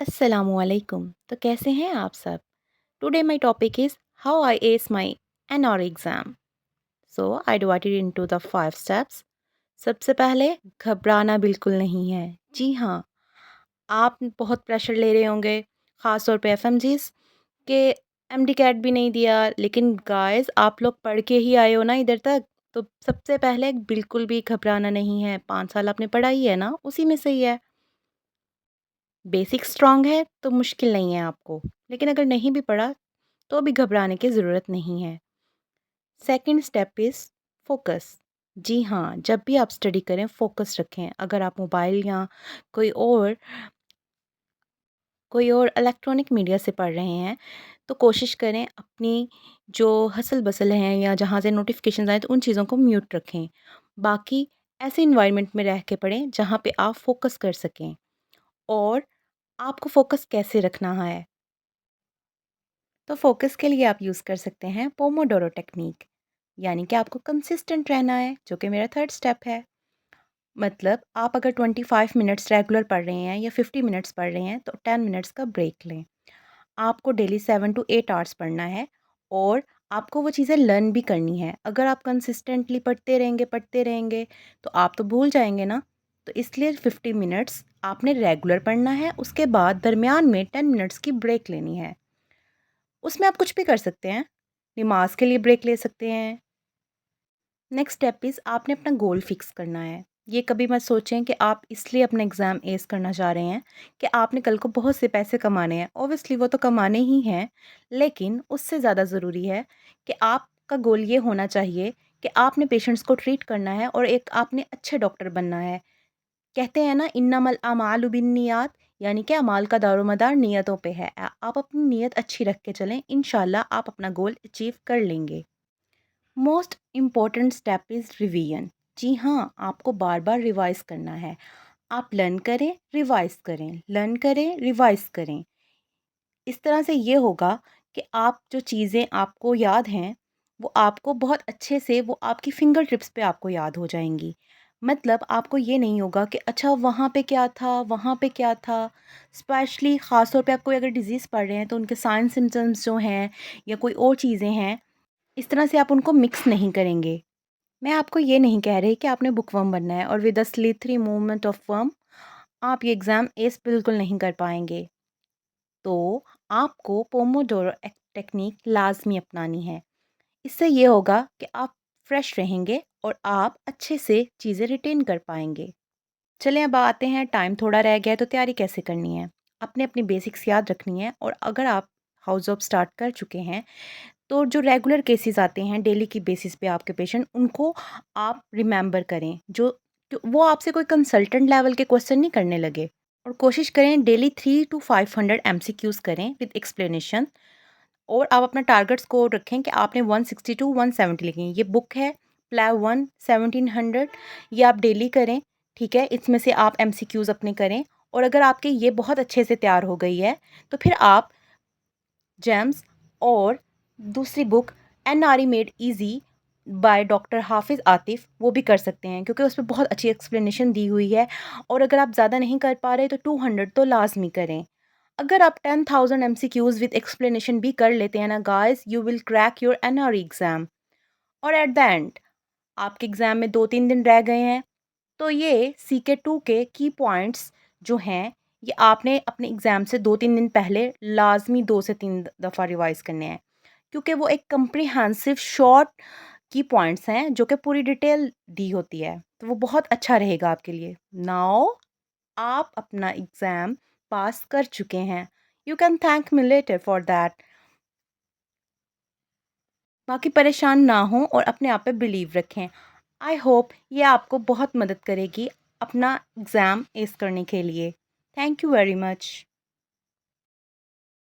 असलकुम। तो कैसे हैं आप सब? Today my topic is how I aced my NR exam. So I divided into the 5 steps. सबसे पहले, घबराना बिल्कुल नहीं है। जी हाँ, आप बहुत प्रेशर ले रहे होंगे, ख़ास तौर पे एफएमजीस के एमडी कैट भी नहीं दिया, लेकिन गाइस आप लोग पढ़ के ही आए हो ना इधर तक, तो सबसे पहले बिल्कुल भी घबराना नहीं है। 5 साल आपने पढ़ा ही है ना, उसी में सही है। बेसिक स्ट्रॉन्ग है तो मुश्किल नहीं है आपको, लेकिन अगर नहीं भी पढ़ा तो भी घबराने की ज़रूरत नहीं है। Second step is focus. जी हाँ, जब भी आप स्टडी करें फ़ोकस रखें। अगर आप मोबाइल या कोई और कोई और इलेक्ट्रॉनिक मीडिया से पढ़ रहे हैं, तो कोशिश करें अपनी जो हसल-बसल हैं या जहाँ से नोटिफ़िकेशंस आएँ, तो उन चीज़ों को म्यूट रखें। बाकी ऐसे एनवायरनमेंट में रह के पढ़ें जहाँ पे आप फ़ोकस कर सकें। और आपको फ़ोकस कैसे रखना है? तो फोकस के लिए आप यूज़ कर सकते हैं पोमोडोरो टेक्निक। यानी कि आपको कंसिस्टेंट रहना है, जो कि मेरा थर्ड स्टेप है। मतलब आप अगर 25 मिनट्स रेगुलर पढ़ रहे हैं या 50 मिनट्स पढ़ रहे हैं, तो 10 मिनट्स का ब्रेक लें। आपको डेली 7 टू 8 आवर्स पढ़ना है और आपको वो चीज़ें लर्न भी करनी है। अगर आप कंसिस्टेंटली पढ़ते रहेंगे तो आप तो भूल जाएंगे ना। तो इसलिए 50 मिनट्स आपने रेगुलर पढ़ना है, उसके बाद दरमियान में 10 मिनट्स की ब्रेक लेनी है। उसमें आप कुछ भी कर सकते हैं। नमाज़ के लिए ब्रेक ले सकते हैं। नेक्स्ट स्टेप इज़ आपने अपना गोल फिक्स करना है। ये कभी मत सोचें कि आप इसलिए अपना एग्ज़ाम एस करना चाह रहे हैं कि आपने कल को बहुत से पैसे कमाने हैं। ऑब्वियसली वो तो कमाने ही हैं, लेकिन उससे ज़्यादा ज़रूरी है कि आपका गोल ये होना चाहिए कि आपने पेशेंट्स को ट्रीट करना है और एक आपने अच्छे डॉक्टर बनना है। कहते हैं ना, इन्नमल अमालु बिन्नियात, यानी कि अमाल का दारोमदार नियतों पे है। आप अपनी नीयत अच्छी रख के चलें, इंशाल्लाह आप अपना गोल अचीव कर लेंगे। Most important step is revision. जी हाँ, आपको बार बार रिवाइज करना है। आप लर्न करें, रिवाइज करें, लर्न करें, रिवाइज करें। इस तरह से ये होगा कि आप जो चीज़ें आपको याद हैं, वो आपको बहुत अच्छे से वो आपकी फिंगर टिप्स पे आपको याद हो जाएँगी। मतलब आपको ये नहीं होगा कि अच्छा वहाँ पे क्या था, वहाँ पे क्या था। स्पेशली ख़ास तौर पे आप कोई अगर डिज़ीज़ पढ़ रहे हैं, तो उनके साइन सिम्पटम्स जो हैं या कोई और चीज़ें हैं, इस तरह से आप उनको मिक्स नहीं करेंगे। मैं आपको ये नहीं कह रही कि आपने बुकवर्म बनना है और with the slithery movement of worm आप ये एग्ज़ाम एस बिल्कुल नहीं कर पाएँगे। तो आपको पोमोडोरो टेक्निक लाज़मी अपनानी है। इससे ये होगा कि आप फ्रेश रहेंगे और आप अच्छे से चीज़ें रिटेन कर पाएँगे। चलें अब आते हैं, टाइम थोड़ा रह गया है तो तैयारी कैसे करनी है। आपने अपनी बेसिक्स याद रखनी है और अगर आप हाउस जॉब स्टार्ट कर चुके हैं, तो जो रेगुलर केसेस आते हैं डेली की बेसिस पे आपके पेशेंट, उनको आप रिमेंबर करें। जो वो आपसे कोई कंसल्टेंट लेवल के क्वेश्चन नहीं करने लगे। और कोशिश करें डेली 3 टू 500 एमसीक्यूज़ करें विद एक्सप्लेनेशन। और आप अपना टारगेट स्कोर रखें कि आपने 160 टू 170 लिखी है। ये बुक है प्लाव 1 1700, ये आप डेली करें। ठीक है, इसमें से आप एमसीक्यूज़ अपने करें। और अगर आपके ये बहुत अच्छे से तैयार हो गई है, तो फिर आप जेम्स और दूसरी book NRE made easy by doctor हाफिज़ आतिफ़, वो भी कर सकते हैं, क्योंकि उसमें बहुत अच्छी एक्सप्लेनेशन दी हुई है। और अगर आप ज़्यादा नहीं कर पा रहे तो 200 तो लाजमी करें। अगर आप 10,000 एमसीक्यूज़ विद एक्सप्लेनेशन भी कर लेते हैं ना guys, you will crack your NRE exam. और एट द एंड आपके एग्ज़ाम में 2-3 दिन रह गए हैं, तो ये CK2 के की पॉइंट्स जो हैं, ये आपने अपने एग्ज़ाम से 2-3 दिन पहले लाज़मी 2 से 3 दफ़ा रिवाइज़ करने हैं। क्योंकि वो एक कम्प्रिहेंसिव शॉर्ट की पॉइंट्स हैं, जो कि पूरी डिटेल दी होती है। तो वो बहुत अच्छा रहेगा आपके लिए। नाउ आप अपना एग्ज़ाम पास कर चुके हैं। You can thank me later for that. बाकी परेशान ना हों और अपने आप पे बिलीव रखें। आई होप ये आपको बहुत मदद करेगी अपना एग्ज़ाम एस करने के लिए। Thank you very much.